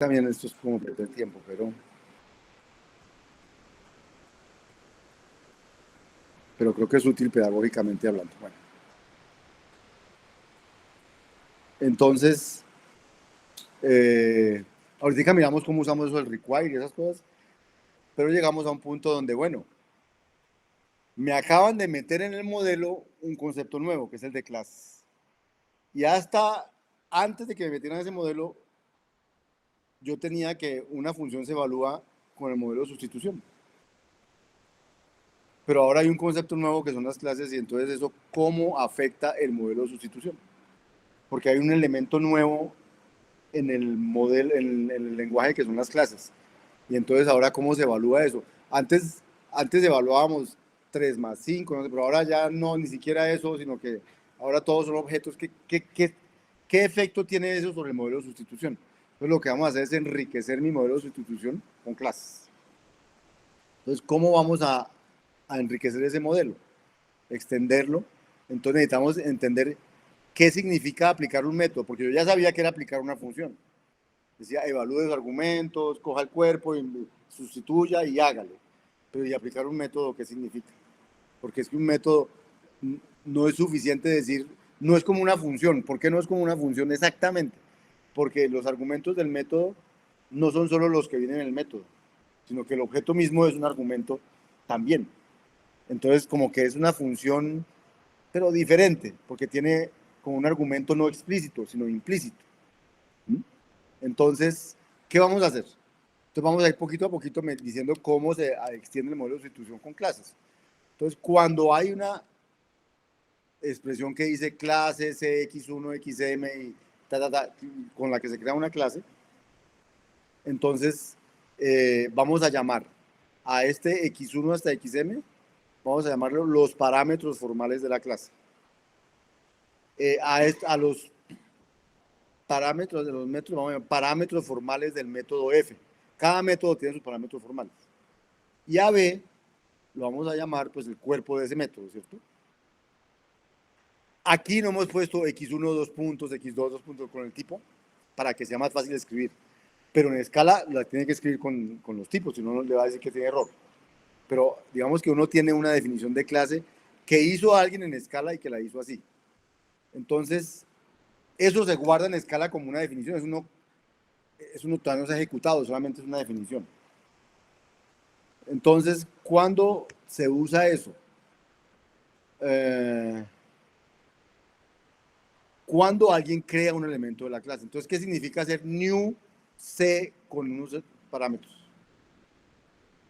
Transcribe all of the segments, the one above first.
También esto es como perder tiempo, pero creo que es útil pedagógicamente hablando. Bueno, entonces, eh, ahorita miramos cómo usamos eso del require y esas cosas, pero llegamos a un punto donde, bueno, me acaban de meter en el modelo un concepto nuevo, que es el de clases. Y hasta antes de que me metieran ese modelo, yo tenía que una función se evalúa con el modelo de sustitución. Pero ahora hay un concepto nuevo que son las clases y entonces eso, ¿cómo afecta el modelo de sustitución? Porque hay un elemento nuevo en el modelo, en el lenguaje que son las clases. Y entonces ahora, ¿cómo se evalúa eso? Antes evaluábamos 3 más 5, no sé, pero ahora ya no, ni siquiera eso, sino que ahora todos son objetos. ¿Qué efecto tiene eso sobre el modelo de sustitución? Entonces lo que vamos a hacer es enriquecer mi modelo de sustitución con clases. Entonces, ¿cómo vamos a enriquecer ese modelo? Extenderlo. Entonces necesitamos entender qué significa aplicar un método, porque yo ya sabía que era aplicar una función. Decía, evalúe los argumentos, coja el cuerpo, y sustituya y hágale. Pero ¿y aplicar un método qué significa? Porque es que un método no es suficiente decir, no es como una función. ¿Por qué no es como una función exactamente? Porque los argumentos del método no son solo los que vienen en el método, sino que el objeto mismo es un argumento también. Entonces, como que es una función, pero diferente, porque tiene como un argumento no explícito, sino implícito. ¿Mm? Entonces, ¿qué vamos a hacer? Entonces vamos a ir poquito a poquito diciendo cómo se extiende el modelo de sustitución con clases. Entonces, cuando hay una expresión que dice clase CX1, XM y con la que se crea una clase, entonces vamos a llamar a este X1 hasta XM, vamos a llamarlo los parámetros formales de la clase. A los parámetros de los métodos, vamos a llamar parámetros formales del método F. Cada método tiene sus parámetros formales. Y a B lo vamos a llamar pues el cuerpo de ese método, ¿cierto? Aquí no hemos puesto X1 dos puntos, X2 dos puntos con el tipo para que sea más fácil de escribir. Pero en escala la tiene que escribir con los tipos, si no le va a decir que tiene error. Pero digamos que uno tiene una definición de clase que hizo alguien en escala y que la hizo así. Entonces, eso se guarda en escala como una definición, eso no todavía no se ha ejecutado, solamente es una definición. Entonces, ¿cuándo se usa eso? Cuando alguien crea un elemento de la clase. Entonces, ¿qué significa hacer new C con unos parámetros?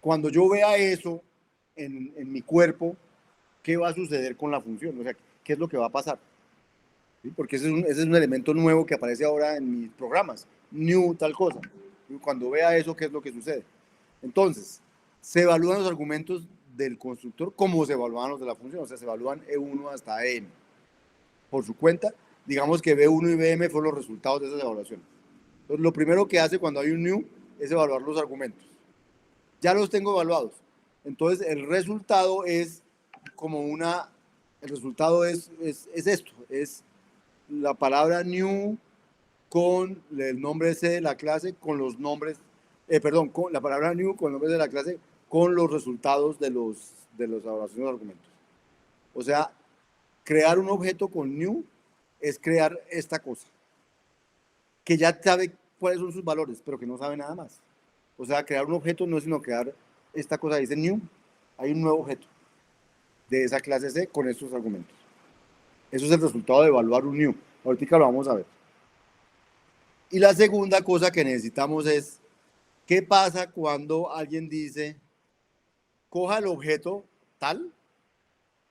Cuando yo vea eso en mi cuerpo, ¿qué va a suceder con la función? O sea, ¿qué es lo que va a pasar? ¿Sí? Porque ese es un elemento nuevo que aparece ahora en mis programas. New tal cosa. Cuando vea eso, ¿qué es lo que sucede? Entonces, se evalúan los argumentos del constructor como se evalúan los de la función. O sea, se evalúan E1 hasta EM. Por su cuenta, digamos que B1 y BM fueron los resultados de esas evaluaciones. Entonces, lo primero que hace cuando hay un new es evaluar los argumentos. Ya los tengo evaluados. Entonces, el resultado es como el resultado es esto, es la palabra new con el nombre C de la clase, con los nombres, con la palabra new con el nombre de la clase, con los resultados de los evaluaciones de argumentos. O sea, crear un objeto con new es crear esta cosa, que ya sabe cuáles son sus valores, pero que no sabe nada más. O sea, crear un objeto no es sino crear esta cosa, dice new, hay un nuevo objeto de esa clase C con estos argumentos. Eso es el resultado de evaluar un new. Ahorita lo vamos a ver. Y la segunda cosa que necesitamos es, ¿qué pasa cuando alguien dice, coja el objeto tal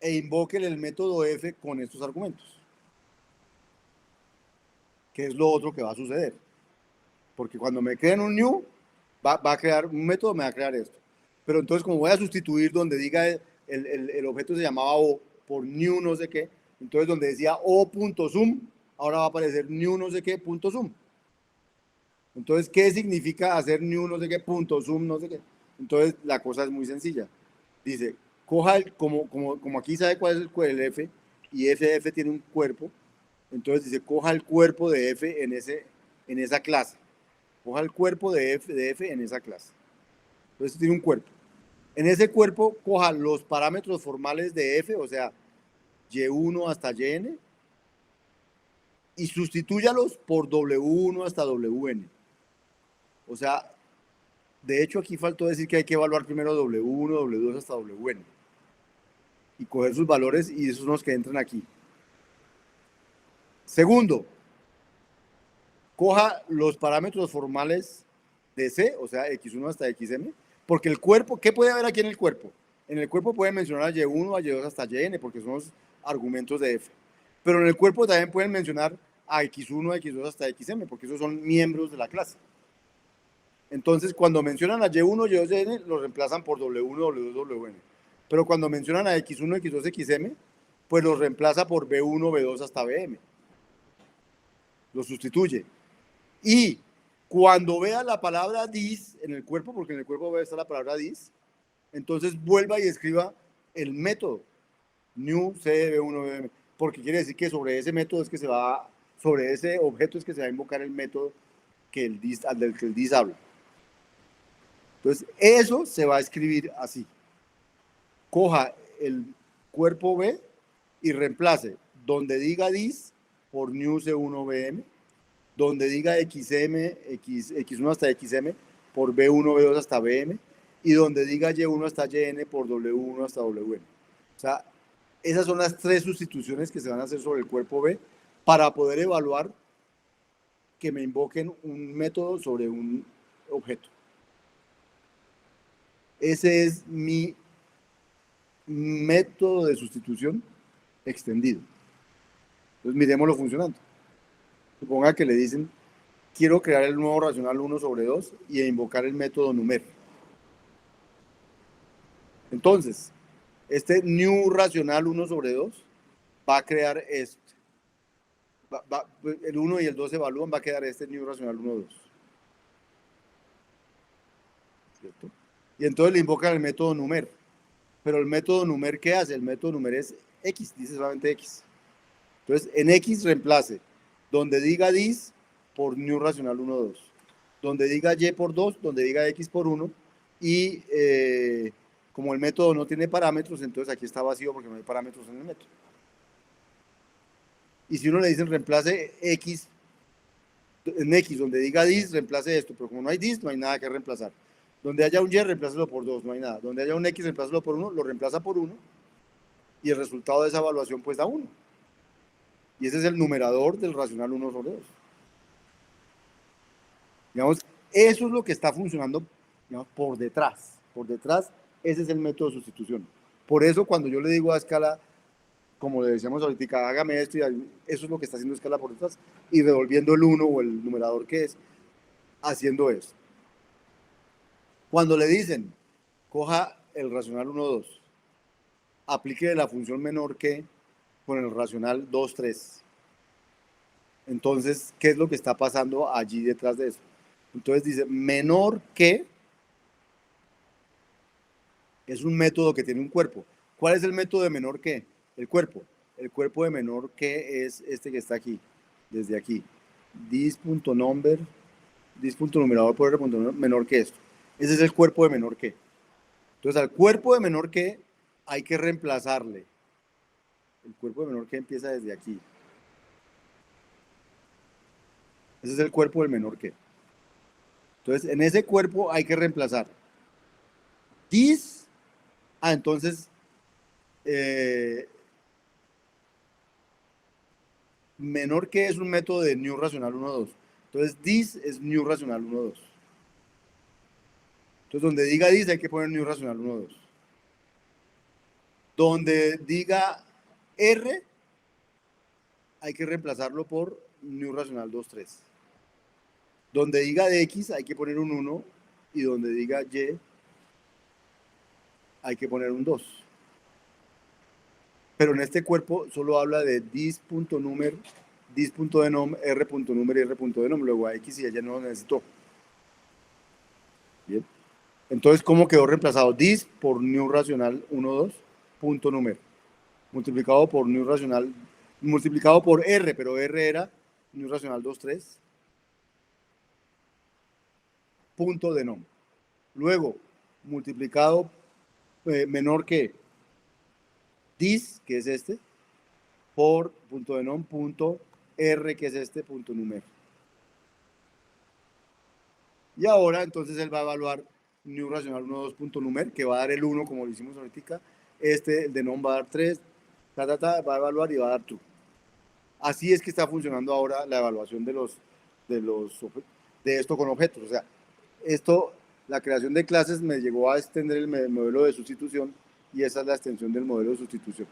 e invoque el método F con estos argumentos? ¿Qué es lo otro que va a suceder? Porque cuando me creen un new, va a crear un método, me va a crear esto. Pero entonces, como voy a sustituir donde diga el objeto se llamaba O por new no sé qué, entonces donde decía O.zoom, ahora va a aparecer new no sé qué punto zoom. Entonces, ¿qué significa hacer new no sé qué punto zoom no sé qué? Entonces, la cosa es muy sencilla. Dice, coja como aquí sabe cuál es el F, y ese F tiene un cuerpo, entonces dice, coja el cuerpo de F en esa clase. Coja el cuerpo de f en esa clase. Entonces tiene un cuerpo. En ese cuerpo coja los parámetros formales de f, o sea, y1 hasta yn, y sustitúyalos por w1 hasta wn. O sea, de hecho aquí faltó decir que hay que evaluar primero w1, w2 hasta wn. Y coger sus valores y esos son los que entran aquí. Segundo, coja los parámetros formales de C, o sea, x1 hasta xm, porque el cuerpo, ¿qué puede haber aquí en el cuerpo? En el cuerpo pueden mencionar a y1, a y2 hasta yn, porque son los argumentos de f. Pero en el cuerpo también pueden mencionar a x1, a x2 hasta xm, porque esos son miembros de la clase. Entonces, cuando mencionan a y1, y2, yn, los reemplazan por w1, w2, wn. Pero cuando mencionan a x1, x2, xm, pues los reemplaza por b1, b2 hasta bm. Los sustituye. Y cuando vea la palabra dis en el cuerpo, porque en el cuerpo va a estar la palabra dis, entonces vuelva y escriba el método new cb1 bm, porque quiere decir que sobre ese método es que se va, sobre ese objeto es que se va a invocar el método que el dis, del que el dis habla. Entonces eso se va a escribir así. Coja el cuerpo b y reemplace donde diga dis por new c1 bm, donde diga xm, x1 hasta xm por b1, b2 hasta bm, y donde diga y1 hasta yn por w1 hasta wn. O sea, esas son las tres sustituciones que se van a hacer sobre el cuerpo B para poder evaluar que me invoquen un método sobre un objeto. Ese es mi método de sustitución extendido. Entonces miremoslo funcionando. Suponga que le dicen, quiero crear el nuevo racional 1 sobre 2 y invocar el método numer. Entonces, este new racional 1 sobre 2 va a crear esto. El 1 y el 2 se evalúan, va a quedar este new racional 1, 2. ¿Cierto? Y entonces le invocan el método numer. Pero el método numer, ¿qué hace? El método numer es x, dice solamente x. Entonces, en x reemplace donde diga dis por new racional 1, 2. Donde diga y por 2, donde diga x por 1. Y como el método no tiene parámetros, entonces aquí está vacío porque no hay parámetros en el método. Y si uno le dicen reemplace x, en x donde diga dis, reemplace esto, pero como no hay dis, no hay nada que reemplazar. Donde haya un y, reemplácelo por 2, no hay nada. Donde haya un x, reemplácelo por 1, lo reemplaza por 1, y el resultado de esa evaluación pues da 1. Y ese es el numerador del racional 1 sobre 2. Digamos, eso es lo que está funcionando, digamos, por detrás. Por detrás, ese es el método de sustitución. Por eso cuando yo le digo a Scala, como le decíamos ahorita, hágame esto, y eso es lo que está haciendo Scala por detrás, y revolviendo el 1 o el numerador que es, haciendo eso. Cuando le dicen, coja el racional 1, 2, aplique la función menor que con el racional 2, 3. Entonces, ¿qué es lo que está pasando allí detrás de eso? Entonces dice, menor que es un método que tiene un cuerpo. ¿Cuál es el método de menor que? El cuerpo. El cuerpo de menor que es este que está aquí, desde aquí. Dis.number, dis.numerador por r.numerador menor que esto. Ese es el cuerpo de menor que. Entonces, al cuerpo de menor que hay que reemplazarle. El cuerpo de menor que empieza desde aquí. Ese es el cuerpo del menor que. Entonces, en ese cuerpo hay que reemplazar dis. Entonces, menor que es un método de new racional 1, 2. Entonces, dis es new racional 1, 2. Entonces, donde diga dis hay que poner new racional 1, 2. Donde diga r, hay que reemplazarlo por new racional 2, 3. Donde diga de x hay que poner un 1 y donde diga y hay que poner un 2. Pero en este cuerpo solo habla de dis.numer, dis.denom, r.numer y r.denom, luego a x y ella no lo necesitó. Bien. Entonces, ¿cómo quedó reemplazado? Dis por new racional 1, 2, punto numer, multiplicado por new racional, multiplicado por r, pero r era new racional 2, 3, punto denom. Luego, multiplicado menor que this, que es este, por punto denom, punto r, que es este, punto numer. Y ahora, entonces, él va a evaluar new racional 1, 2, punto numer, que va a dar el 1, como lo hicimos ahorita. El denom va a dar 3, va a evaluar y va a dar true. Así es que está funcionando ahora la evaluación de esto con objetos. O sea, la creación de clases me llegó a extender el modelo de sustitución y esa es la extensión del modelo de sustitución.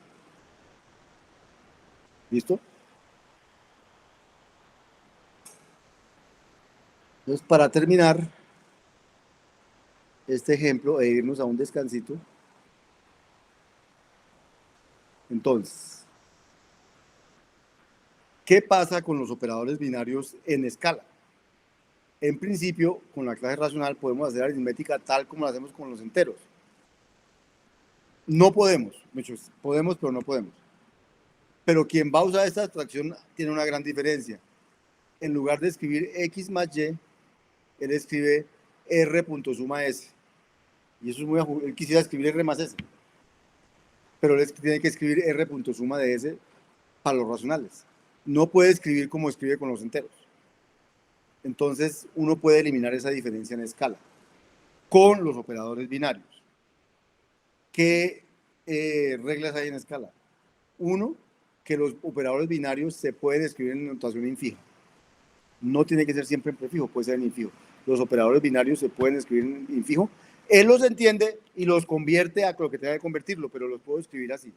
¿Listo? Entonces, para terminar este ejemplo e irnos a un descansito, entonces, ¿qué pasa con los operadores binarios en escala? En principio, con la clase racional podemos hacer aritmética tal como lo hacemos con los enteros. No podemos, muchos podemos, pero no podemos. Pero quien va a usar esta abstracción tiene una gran diferencia. En lugar de escribir x más y, él escribe r.suma s. Y eso es muy... Él quisiera escribir r más s. Pero él tiene que escribir r.suma de s para los racionales. No puede escribir como escribe con los enteros. Entonces, uno puede eliminar esa diferencia en escala con los operadores binarios. ¿Qué reglas hay en escala? Uno, que los operadores binarios se pueden escribir en notación infija. No tiene que ser siempre en prefijo, puede ser en infijo. Los operadores binarios se pueden escribir en infijo. Él los entiende y los convierte a lo que tenga que convertirlo, pero los puedo escribir así.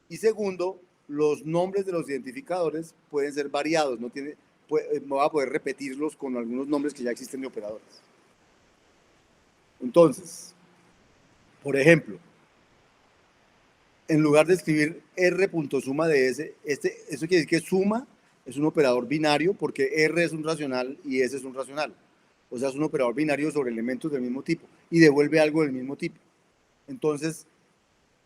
Y segundo, los nombres de los identificadores pueden ser variados. No voy a poder repetirlos con algunos nombres que ya existen de operadores. Entonces, por ejemplo, en lugar de escribir r.suma de s, eso quiere decir que suma es un operador binario porque r es un racional y s es un racional. O sea, es un operador binario sobre elementos del mismo tipo y devuelve algo del mismo tipo. Entonces,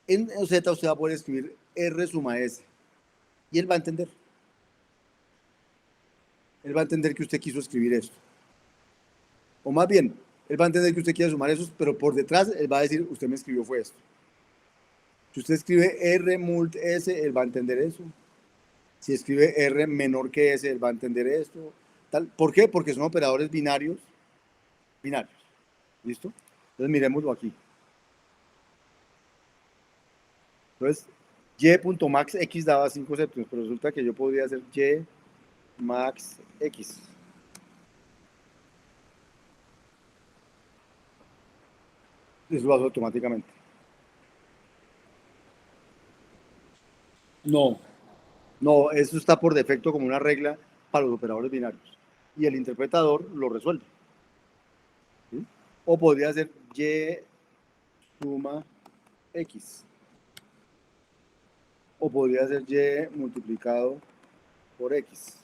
en z usted va a poder escribir r suma s y él va a entender. Él va a entender que usted quiso escribir esto. O más bien, él va a entender que usted quiere sumar esos, pero por detrás él va a decir, usted me escribió fue esto. Si usted escribe R mult S, él va a entender eso. Si escribe R menor que S, él va a entender esto. Tal. ¿Por qué? Porque son operadores binarios. ¿Listo? Entonces miremoslo aquí. Entonces, y.max x daba 5 séptimos, pero resulta que yo podría hacer y max x. Eso lo hace automáticamente. No, eso está por defecto como una regla para los operadores binarios. Y el interpretador lo resuelve. ¿Sí? O podría ser y suma x. O podría ser y multiplicado por x.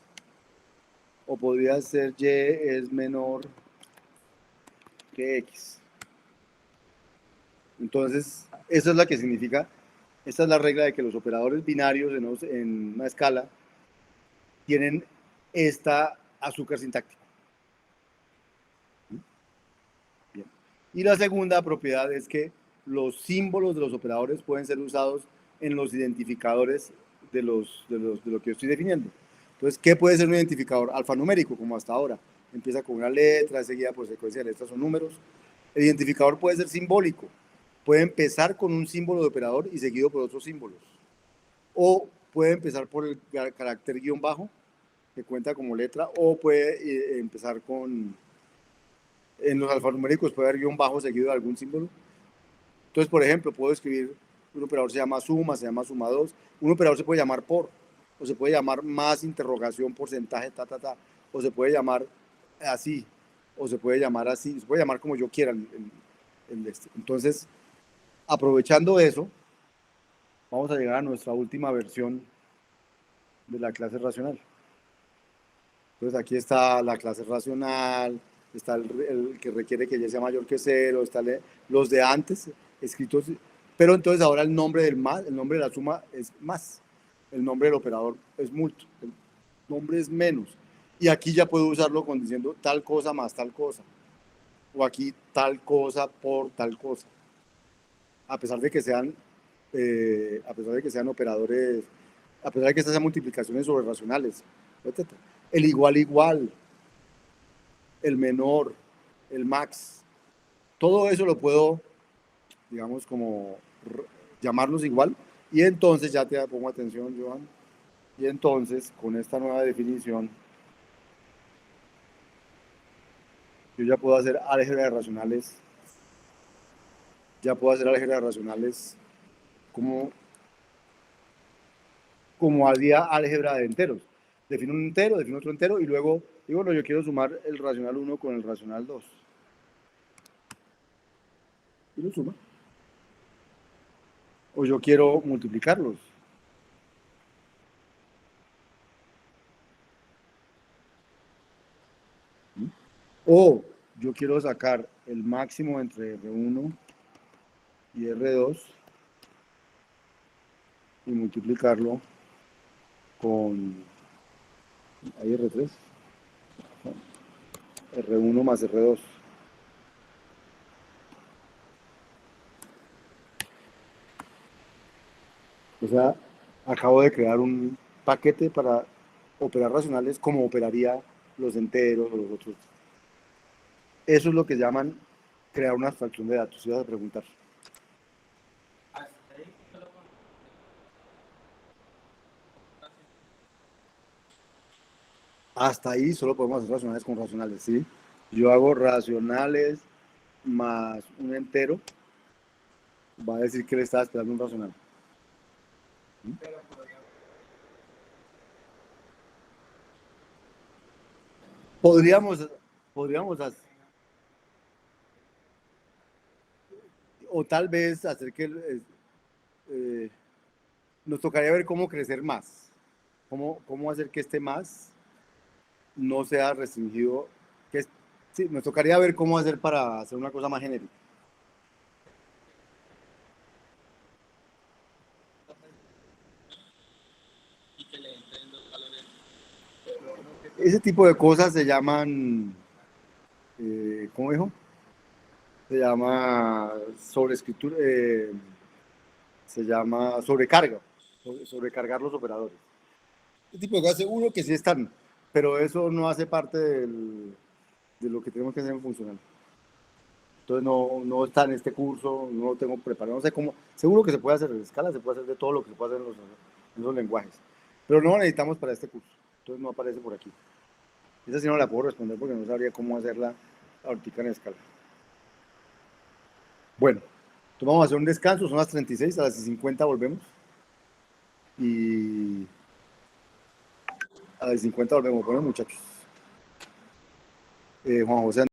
O podría ser y es menor que x. Entonces, esa es la que significa, esta es la regla de que los operadores binarios en una escala tienen esta azúcar sintáctico. Bien. Y la segunda propiedad es que los símbolos de los operadores pueden ser usados en los identificadores de lo que yo estoy definiendo. Entonces, ¿qué puede ser un identificador alfanumérico, como hasta ahora? Empieza con una letra, seguida por secuencia de letras o números. El identificador puede ser simbólico. Puede empezar con un símbolo de operador y seguido por otros símbolos. O puede empezar por el carácter guión bajo, que cuenta como letra, o puede empezar con... En los alfanuméricos puede haber guión bajo seguido de algún símbolo. Entonces, por ejemplo, puedo escribir, un operador se llama suma, se llama suma 2, un operador se puede llamar por, o se puede llamar más interrogación, porcentaje, o se puede llamar así, o se puede llamar así, se puede llamar como yo quiera. Entonces, aprovechando eso, vamos a llegar a nuestra última versión de la clase racional. Entonces, aquí está la clase racional, está el que requiere que y sea mayor que 0, está los de antes escritos, pero entonces ahora el nombre del más, el nombre de la suma es más, el nombre del operador es multo, el nombre es menos, y aquí ya puedo usarlo con diciendo tal cosa más tal cosa. o aquí tal cosa por tal cosa, a pesar de que sean, operadores, a pesar de que estas sean multiplicaciones sobre racionales, etc. El igual igual, el menor, el max, todo eso lo puedo, digamos, como llamarlos igual, y entonces ya te pongo atención, Johan, y entonces con esta nueva definición yo ya puedo hacer álgebra de racionales, como, como haría álgebra de enteros. Defino un entero, defino otro entero y luego digo, no, yo quiero sumar el racional 1 con el racional 2. Y lo suma. O yo quiero multiplicarlos. O yo quiero sacar el máximo entre R1 y R2 y multiplicarlo con ahí R3, R1 más R2. O sea, acabo de crear un paquete para operar racionales como operaría los enteros o los otros. Eso es lo que llaman crear una abstracción de datos. Si vas a preguntar. Hasta ahí solo podemos hacer racionales con racionales, ¿sí? Yo hago racionales más un entero, va a decir que le estaba esperando un racional. ¿Sí? Podríamos, podríamos hacer, o tal vez hacer que eh, nos tocaría ver cómo crecer más, cómo hacer que este más no sea restringido, que sí, nos tocaría ver cómo hacer para hacer una cosa más genérica. Ese tipo de cosas se llaman, ¿cómo dijo? Se llama sobreescritura, se llama sobrecarga, sobrecargar los operadores. Este tipo de cosas seguro que sí están, pero eso no hace parte de lo que tenemos que hacer en funcional. Entonces no está en este curso, no lo tengo preparado, no sé cómo, seguro que se puede hacer en escala, se puede hacer de todo lo que se puede hacer en los lenguajes, pero no lo necesitamos para este curso, entonces no aparece por aquí. Esa sí no la puedo responder porque no sabría cómo hacerla ahorita en escala. Bueno, entonces vamos a hacer un descanso, son las 36, a las 50 volvemos. Y a las 50 volvemos. Bueno, muchachos. Juan José.